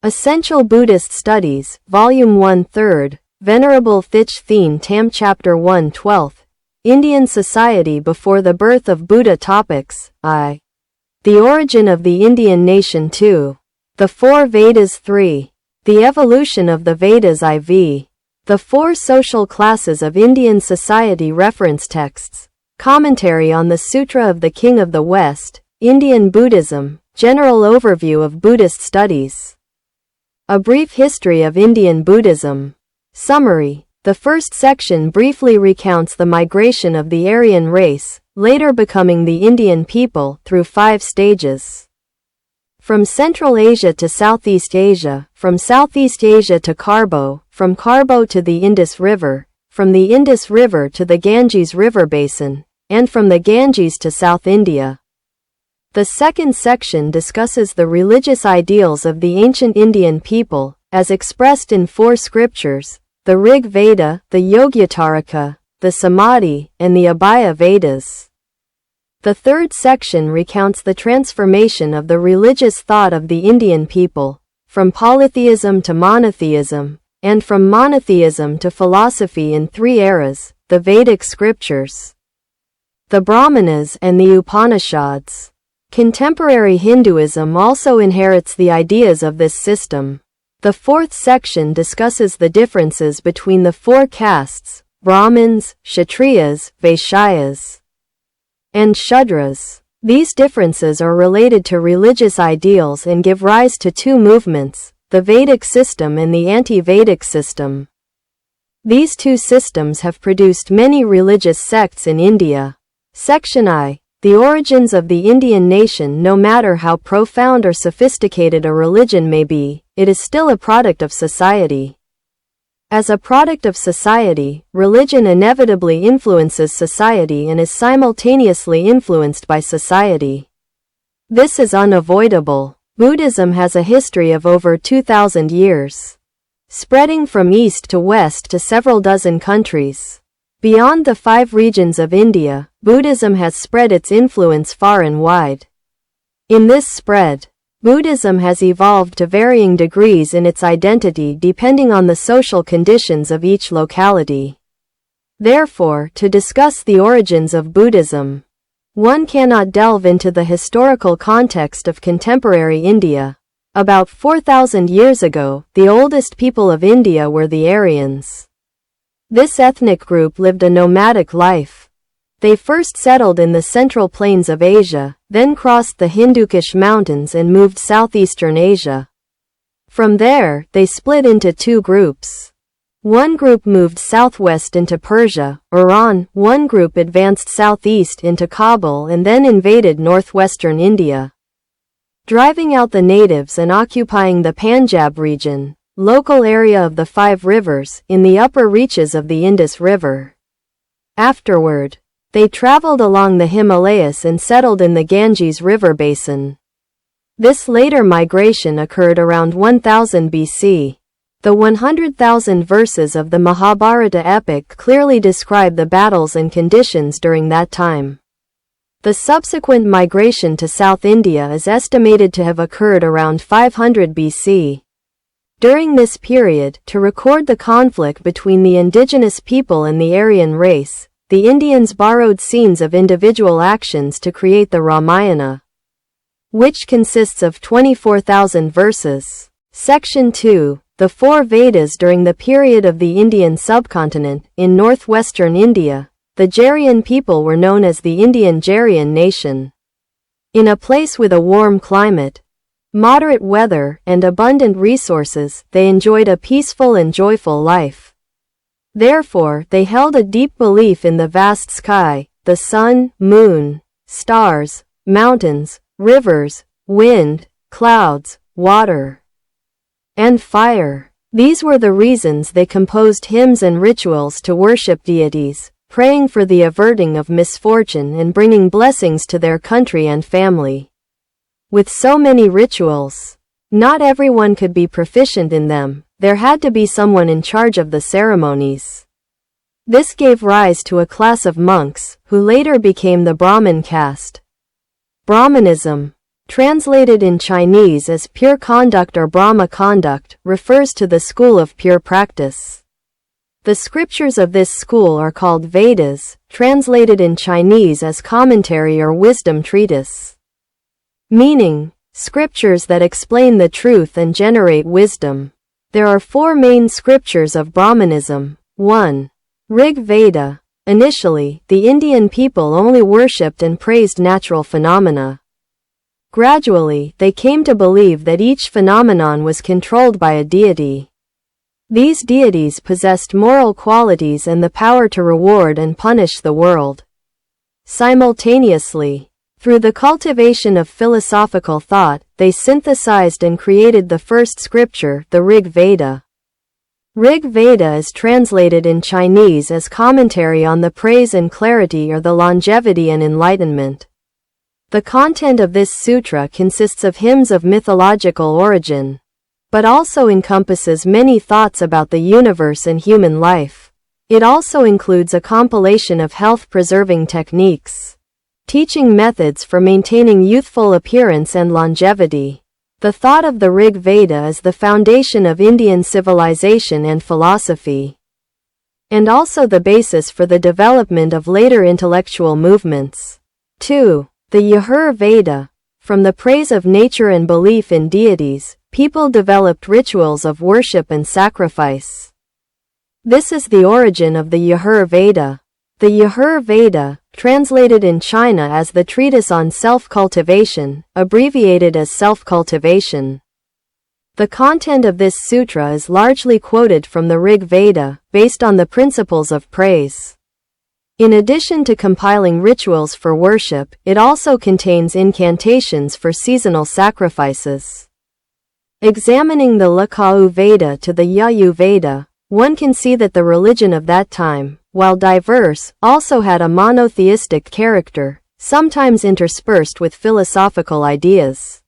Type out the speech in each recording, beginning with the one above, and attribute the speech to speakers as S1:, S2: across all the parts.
S1: Essential Buddhist Studies, Volume 1 3rd, Venerable Thich Thien Tam Chapter 1 12th, Indian Society Before the Birth of Buddha Topics, I. The Origin of the Indian Nation 2. The Four Vedas 3. The Evolution of the Vedas IV. The Four Social Classes of Indian Society Reference Texts. Commentary on the Sutra of the King of the West, Indian Buddhism, General Overview of Buddhist Studies. A Brief History of Indian Buddhism. Summary. The first section briefly recounts the migration of the Aryan race, later becoming the Indian people, through 5 stages. From Central Asia to Southeast Asia, from Southeast Asia to Carbo, from Carbo to the Indus River, from the Indus River to the Ganges River Basin, and from the Ganges to South India. The second section discusses the religious ideals of the ancient Indian people, as expressed in 4 scriptures, the Rig Veda, the Yogyatarika, the Samadhi, and the Abhaya Vedas. The third section recounts the transformation of the religious thought of the Indian people, from polytheism to monotheism, and from monotheism to philosophy in 3 eras, the Vedic scriptures, the Brahmanas, and the Upanishads. Contemporary Hinduism also inherits the ideas of this system. The fourth section discusses the differences between the 4 castes, Brahmins, Kshatriyas, Vaishyas, and Shudras. These differences are related to religious ideals and give rise to 2 movements, the Vedic system and the anti-Vedic system. These 2 systems have produced many religious sects in India. Section I. The origins of the Indian nation. No matter how profound or sophisticated a religion may be, it is still a product of society. As a product of society, religion inevitably influences society and is simultaneously influenced by society. This is unavoidable. Buddhism has a history of over 2,000 years, spreading from east to west to several dozen countries. Beyond the 5 regions of India, Buddhism has spread its influence far and wide. In this spread, Buddhism has evolved to varying degrees in its identity depending on the social conditions of each locality. Therefore, to discuss the origins of Buddhism, one cannot delve into the historical context of contemporary India. About 4,000 years ago, the oldest people of India were the Aryans. This ethnic group lived a nomadic life. They first settled in the central plains of Asia, then crossed the Hindu Kush mountains and moved southeastern Asia. From there, they split into 2 groups. One group moved southwest into Persia, Iran, one group advanced southeast into Kabul and then invaded northwestern India, driving out the natives and occupying the Punjab region, local area of the 5 rivers, in the upper reaches of the Indus River. Afterward, they traveled along the Himalayas and settled in the Ganges River Basin. This later migration occurred around 1000 BC. The 100,000 verses of the Mahabharata epic clearly describe the battles and conditions during that time. The subsequent migration to South India is estimated to have occurred around 500 BC. During this period, to record the conflict between the indigenous people and the Aryan race, the Indians borrowed scenes of individual actions to create the Ramayana, which consists of 24,000 verses. Section 2. The 4 Vedas. During the period of the Indian subcontinent, in northwestern India, the Jarian people were known as the Indian Jarian nation. In a place with a warm climate, moderate weather, and abundant resources, they enjoyed a peaceful and joyful life. Therefore, they held a deep belief in the vast sky, the sun, moon, stars, mountains, rivers, wind, clouds, water, and fire. These were the reasons they composed hymns and rituals to worship deities, praying for the averting of misfortune and bringing blessings to their country and family. With so many rituals, not everyone could be proficient in them. There had to be someone in charge of the ceremonies. This gave rise to a class of monks, who later became the Brahmin caste. Brahmanism. translated in Chinese as pure conduct or Brahma conduct, refers to the school of pure practice. The scriptures of this school are called Vedas, translated in Chinese as commentary or wisdom treatise. Meaning, scriptures that explain the truth and generate wisdom. There are four main scriptures of Brahmanism. 1. Rig Veda. Initially, the Indian people only worshipped and praised natural phenomena. Gradually, they came to believe that each phenomenon was controlled by a deity. These deities possessed moral qualities and the power to reward and punish the world. Simultaneously, through the cultivation of philosophical thought, they synthesized and created the first scripture, the Rig Veda. Rig Veda is translated in Chinese as commentary on the praise and clarity or the longevity and enlightenment. The content of this sutra consists of hymns of mythological origin, but also encompasses many thoughts about the universe and human life. It also includes a compilation of health-preserving techniques, teaching methods for maintaining youthful appearance and longevity. The thought of the Rig Veda is the foundation of Indian civilization and philosophy, and also the basis for the development of later intellectual movements. 2. The Yajur Veda. From the praise of nature and belief in deities, people developed rituals of worship and sacrifice. This is the origin of the Yajur Veda. The Yajur Veda, translated in China as the Treatise on Self-Cultivation, abbreviated as Self-Cultivation. The content of this sutra is largely quoted from the Rig Veda, based on the principles of praise. In addition to compiling rituals for worship, it also contains incantations for seasonal sacrifices. Examining the Lakau Veda to the Yayu Veda, one can see that the religion of that time, while diverse, also had a monotheistic character, sometimes interspersed with philosophical ideas.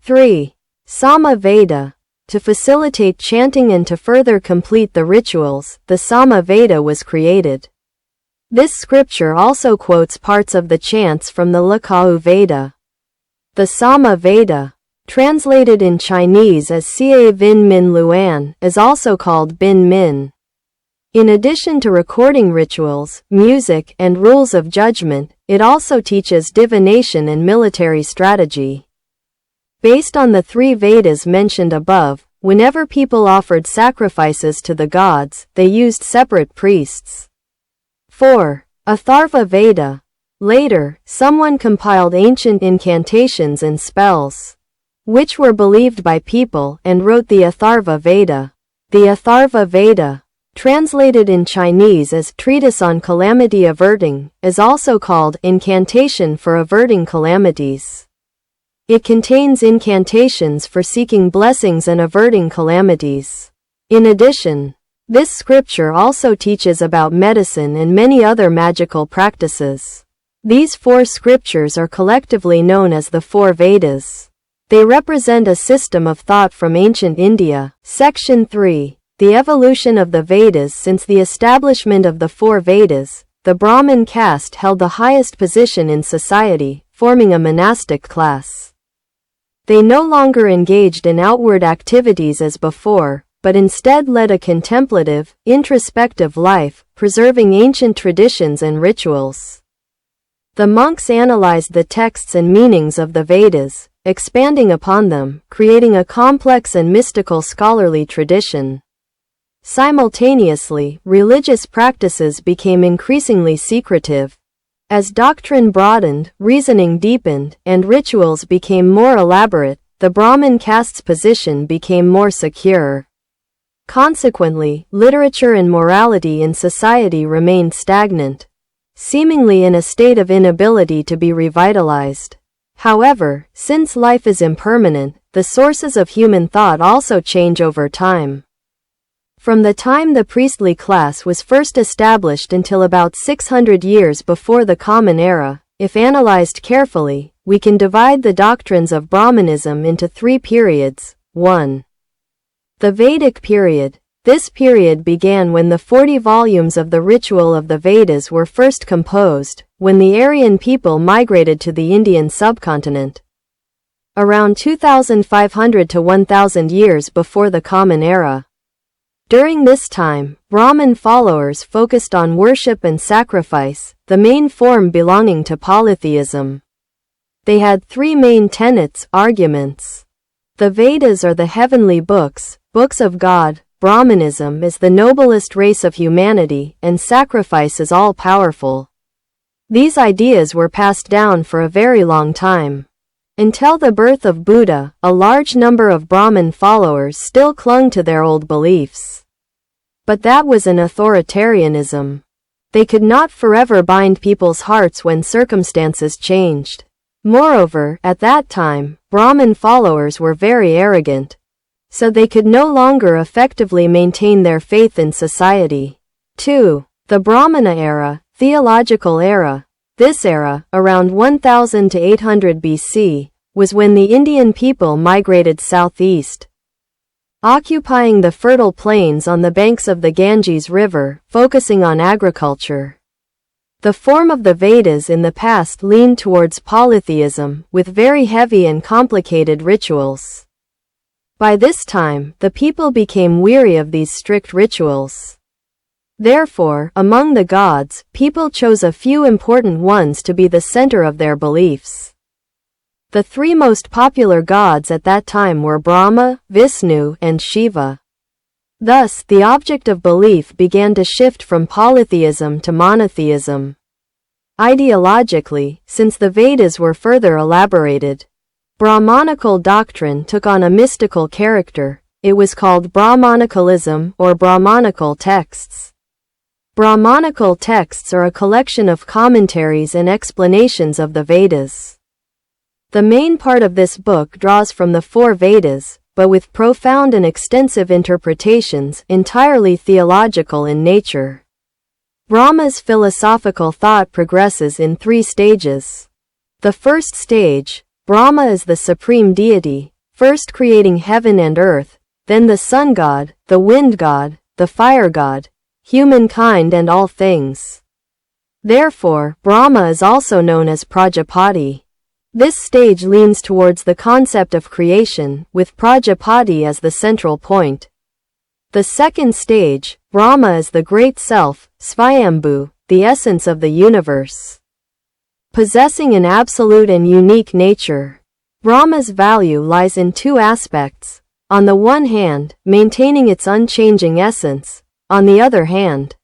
S1: 3. Sama Veda. To facilitate chanting and to further complete the rituals, the Sama Veda was created. This scripture also quotes parts of the chants from the Lakau Veda. The Sama Veda, translated in Chinese as Xie Vin Min Luan, is also called Bin Min. In addition to recording rituals, music, and rules of judgment, it also teaches divination and military strategy. Based on the three Vedas mentioned above, whenever people offered sacrifices to the gods, they used separate priests. 4. Atharva Veda. Later, someone compiled ancient incantations and spells, which were believed by people, and wrote the Atharva Veda. The Atharva Veda, translated in Chinese as Treatise on Calamity Averting, is also called Incantation for Averting Calamities. It contains incantations for seeking blessings and averting calamities. In addition, this scripture also teaches about medicine and many other magical practices. These four scriptures are collectively known as the four Vedas. They represent a system of thought from ancient India. Section 3. The evolution of the Vedas. Since the establishment of the four Vedas, the Brahmin caste held the highest position in society, forming a monastic class. They no longer engaged in outward activities as before, but instead led a contemplative, introspective life, preserving ancient traditions and rituals. The monks analyzed the texts and meanings of the Vedas, expanding upon them, creating a complex and mystical scholarly tradition. Simultaneously, religious practices became increasingly secretive. As doctrine broadened, reasoning deepened, and rituals became more elaborate, the Brahmin caste's position became more secure. Consequently, literature and morality in society remained stagnant, seemingly in a state of inability to be revitalized. However, since life is impermanent, the sources of human thought also change over time. From the time the priestly class was first established until about 600 years before the Common Era, if analyzed carefully, we can divide the doctrines of Brahmanism into three periods. 1. The Vedic period. This period began when the 40 volumes of the ritual of the Vedas were first composed, when the Aryan people migrated to the Indian subcontinent. around 2,500 to 1,000 years before the Common Era. During this time, Brahman followers focused on worship and sacrifice, the main form belonging to polytheism. They had three main tenets, arguments. The Vedas are the heavenly books, books of God. Brahmanism is the noblest race of humanity, and sacrifice is all-powerful. These ideas were passed down for a very long time. Until the birth of Buddha, a large number of Brahman followers still clung to their old beliefs. But that was an authoritarianism. They could not forever bind people's hearts when circumstances changed. Moreover, at that time, Brahman followers were very arrogant, so they could no longer effectively maintain their faith in society. 2. The Brahmana era, theological era. This era, around 1000 to 800 BC, was when the Indian people migrated southeast, occupying the fertile plains on the banks of the Ganges River, focusing on agriculture. The form of the Vedas in the past leaned towards polytheism, with very heavy and complicated rituals. By this time, the people became weary of these strict rituals. Therefore, among the gods, people chose a few important ones to be the center of their beliefs. The three most popular gods at that time were Brahma, Vishnu, and Shiva. Thus, the object of belief began to shift from polytheism to monotheism. Ideologically, since the Vedas were further elaborated, Brahmanical doctrine took on a mystical character. It was called Brahmanicalism or Brahmanical texts. Brahmanical texts are a collection of commentaries and explanations of the Vedas. The main part of this book draws from the four Vedas, but with profound and extensive interpretations, entirely theological in nature. Brahma's philosophical thought progresses in three stages. The first stage, Brahma is the supreme deity, first creating heaven and earth, then the sun god, the wind god, the fire god, humankind and all things. Therefore, Brahma is also known as Prajapati. This stage leans towards the concept of creation, with Prajapati as the central point. The second stage, Brahma is the Great Self, Svayambhu, the essence of the universe, possessing an absolute and unique nature. Brahma's value lies in two aspects. On the one hand, maintaining its unchanging essence. On the other hand,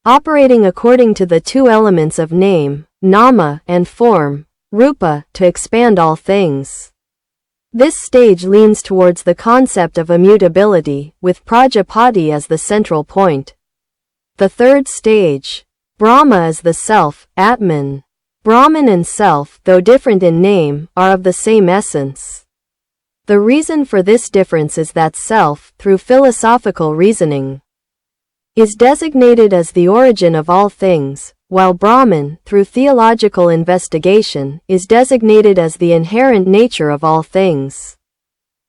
S1: operating according to the two elements of name, nama, and form, rupa, to expand all things. This stage leans towards the concept of immutability, with Prajapati as the central point. The third stage, Brahma is the self, Atman. Brahman and self, though different in name, are of the same essence. The reason for this difference is that self, through philosophical reasoning, is designated as the origin of all things, while Brahman, through theological investigation, is designated as the inherent nature of all things.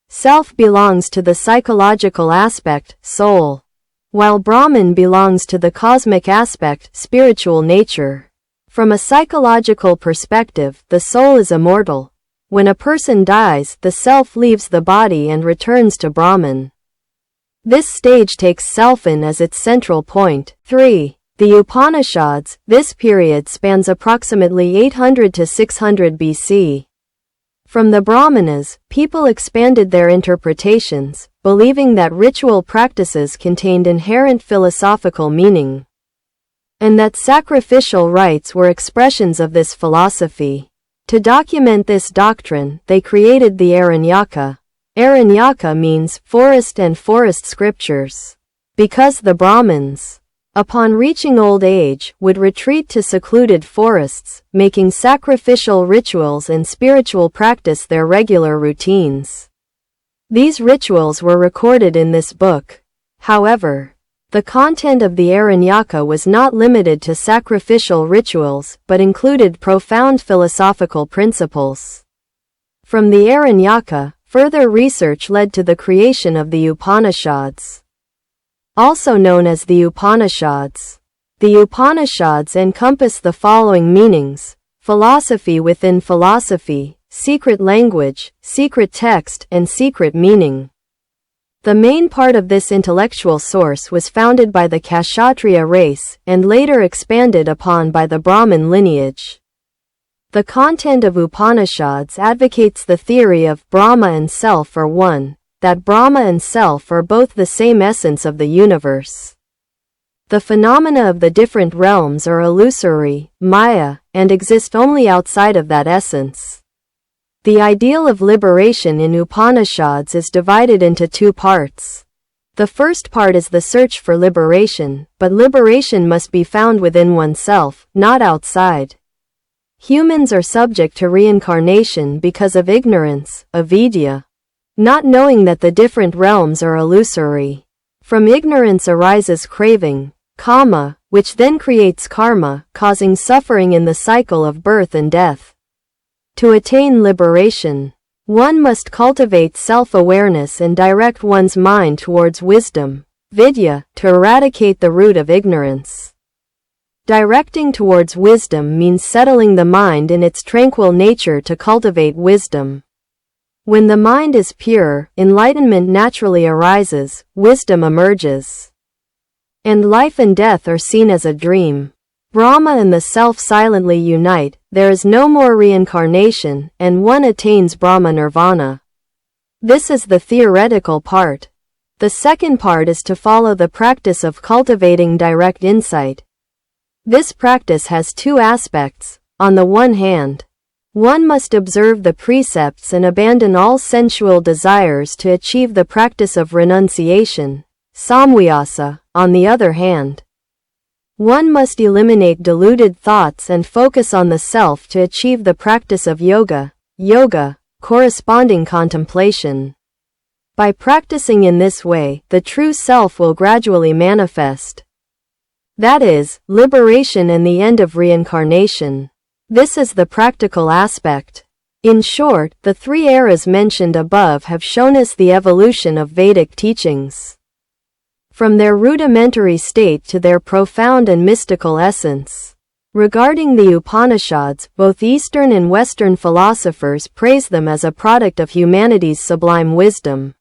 S1: Self belongs to the psychological aspect, soul, while Brahman belongs to the cosmic aspect, spiritual nature. From a psychological perspective, the soul is immortal. When a person dies, the self leaves the body and returns to Brahman. This stage takes self-in as its central point. 3. The Upanishads. This period spans approximately 800 to 600 BC. From the Brahmanas, people expanded their interpretations, believing that ritual practices contained inherent philosophical meaning, and that sacrificial rites were expressions of this philosophy. To document this doctrine, they created the Aranyaka. Aranyaka means forest and forest scriptures, because the Brahmins, upon reaching old age, would retreat to secluded forests, making sacrificial rituals and spiritual practice their regular routines. These rituals were recorded in this book. However, the content of the Aranyaka was not limited to sacrificial rituals, but included profound philosophical principles. From the Aranyaka, further research led to the creation of the Upanishads, also known as the Upanishads. The Upanishads encompass the following meanings: philosophy within philosophy, secret language, secret text, and secret meaning. The main part of this intellectual source was founded by the Kshatriya race, and later expanded upon by the Brahmin lineage. The content of Upanishads advocates the theory of Brahma and Self are one, that Brahma and Self are both the same essence of the universe. The phenomena of the different realms are illusory, Maya, and exist only outside of that essence. The ideal of liberation in Upanishads is divided into two parts. The first part is the search for liberation, but liberation must be found within oneself, not outside. Humans are subject to reincarnation because of ignorance, avidya. Not knowing that the different realms are illusory. From ignorance arises craving, kama, which then creates karma, causing suffering in the cycle of birth and death. To attain liberation, one must cultivate self-awareness and direct one's mind towards wisdom, vidya, to eradicate the root of ignorance. Directing towards wisdom means settling the mind in its tranquil nature to cultivate wisdom. When the mind is pure, enlightenment naturally arises, wisdom emerges. And life and death are seen as a dream. Brahma and the Self silently unite, there is no more reincarnation, and one attains Brahma Nirvana. This is the theoretical part. The second part is to follow the practice of cultivating direct insight. This practice has two aspects. On the one hand, one must observe the precepts and abandon all sensual desires to achieve the practice of renunciation, samviyasa. On the other hand, one must eliminate deluded thoughts and focus on the self to achieve the practice of yoga, corresponding contemplation. By practicing in this way, the true self will gradually manifest. That is, liberation and the end of reincarnation. This is the practical aspect. In short, the three eras mentioned above have shown us the evolution of Vedic teachings. From their rudimentary state to their profound and mystical essence. Regarding the Upanishads, both Eastern and Western philosophers praise them as a product of humanity's sublime wisdom.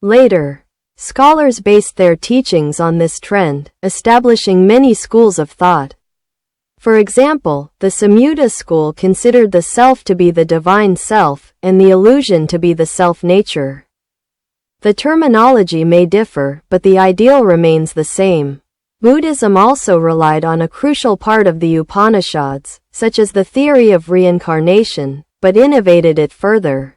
S1: Later, scholars based their teachings on this trend, establishing many schools of thought. For example, the Samyutta school considered the self to be the divine self, and the illusion to be the self-nature. The terminology may differ, but the ideal remains the same. Buddhism also relied on a crucial part of the Upanishads, such as the theory of reincarnation, but innovated it further,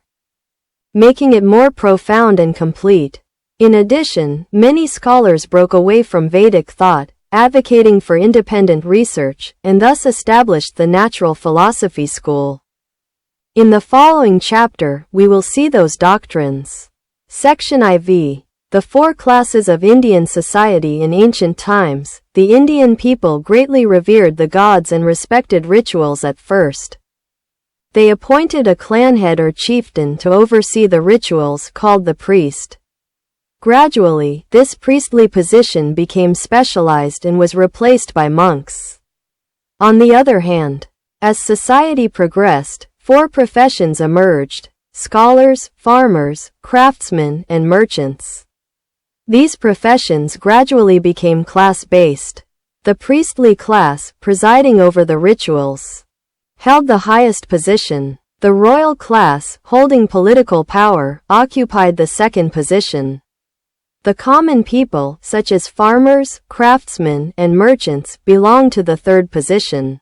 S1: making it more profound and complete. In addition, many scholars broke away from Vedic thought, advocating for independent research, and thus established the natural philosophy school. In the following chapter, we will see those doctrines. Section IV. The four classes of Indian society in ancient times. The Indian people greatly revered the gods and respected rituals at first. They appointed a clan head or chieftain to oversee the rituals, called the priest. Gradually, this priestly position became specialized and was replaced by monks. On the other hand, as society progressed, four professions emerged: scholars, farmers, craftsmen, and merchants. These professions gradually became class-based. The priestly class, presiding over the rituals, held the highest position. The royal class, holding political power, occupied the second position. The common people, such as farmers, craftsmen, and merchants, belonged to the third position.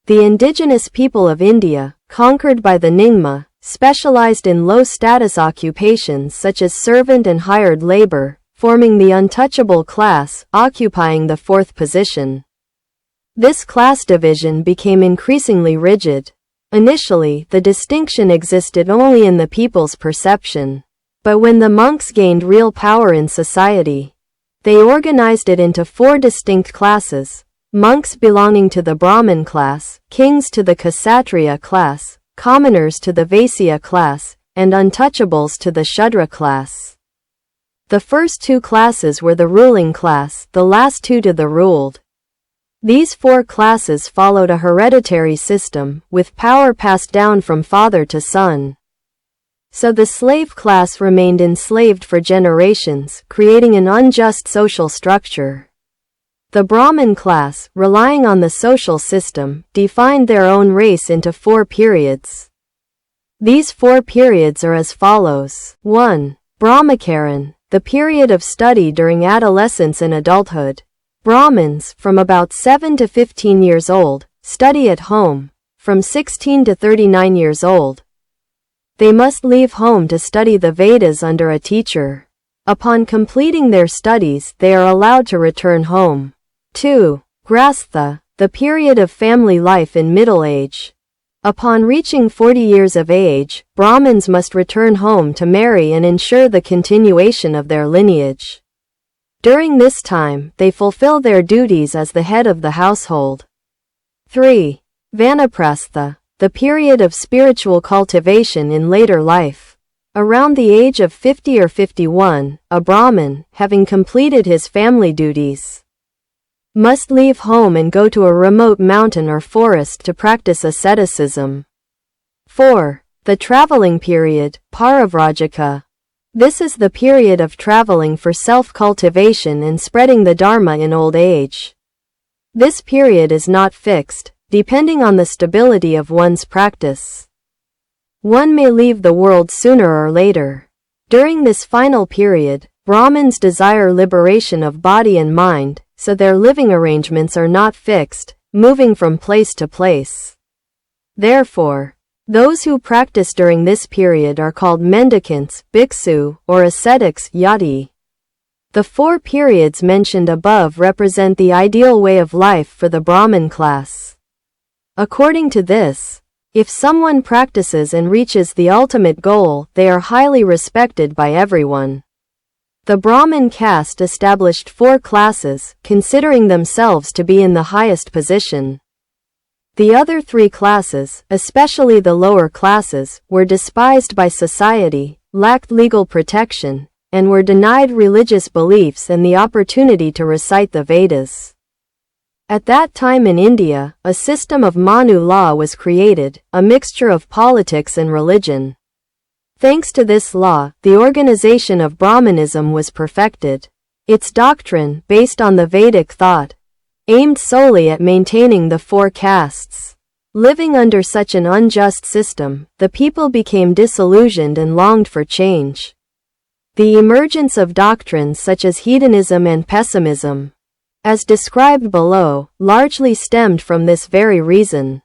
S1: The indigenous people of India, conquered by the Nyingma, specialized in low-status occupations such as servant and hired labor, forming the untouchable class, occupying the fourth position. This class division became increasingly rigid. Initially, the distinction existed only in the people's perception. But when the monks gained real power in society, they organized it into four distinct classes: monks belonging to the Brahmin class, kings to the Kshatriya class, commoners to the Vaisya class, and untouchables to the Shudra class. The first two classes were the ruling class, the last two to the ruled. These 4 classes followed a hereditary system, with power passed down from father to son. So the slave class remained enslaved for generations, creating an unjust social structure. The Brahmin class, relying on the social system, defined their own race into 4 periods. These 4 periods are as follows. 1. Brahmacharan, the period of study during adolescence and adulthood. Brahmins, from about 7 to 15 years old, study at home. From 16 to 39 years old, they must leave home to study the Vedas under a teacher. Upon completing their studies, they are allowed to return home. 2. Grastha, the period of family life in middle age. Upon reaching 40 years of age, Brahmins must return home to marry and ensure the continuation of their lineage. During this time, they fulfill their duties as the head of the household. 3. Vanaprastha, the period of spiritual cultivation in later life. Around the age of 50 or 51, a Brahmin, having completed his family duties, must leave home and go to a remote mountain or forest to practice asceticism. 4. The traveling period, Parivrajaka. This is the period of traveling for self-cultivation and spreading the Dharma in old age. This period is not fixed, depending on the stability of one's practice. One may leave the world sooner or later. During this final period, Brahmins desire liberation of body and mind, so their living arrangements are not fixed, moving from place to place. Therefore, those who practice during this period are called mendicants, bhiksu, or ascetics, yati. The 4 periods mentioned above represent the ideal way of life for the Brahmin class. According to this, if someone practices and reaches the ultimate goal, they are highly respected by everyone. The Brahmin caste established 4 classes, considering themselves to be in the highest position. The other 3 classes, especially the lower classes, were despised by society, lacked legal protection, and were denied religious beliefs and the opportunity to recite the Vedas. At that time in India, a system of Manu law was created, a mixture of politics and religion. Thanks to this law, the organization of Brahmanism was perfected. Its doctrine, based on the Vedic thought, aimed solely at maintaining the 4 castes. Living under such an unjust system, the people became disillusioned and longed for change. The emergence of doctrines such as hedonism and pessimism, as described below, largely stemmed from this very reason.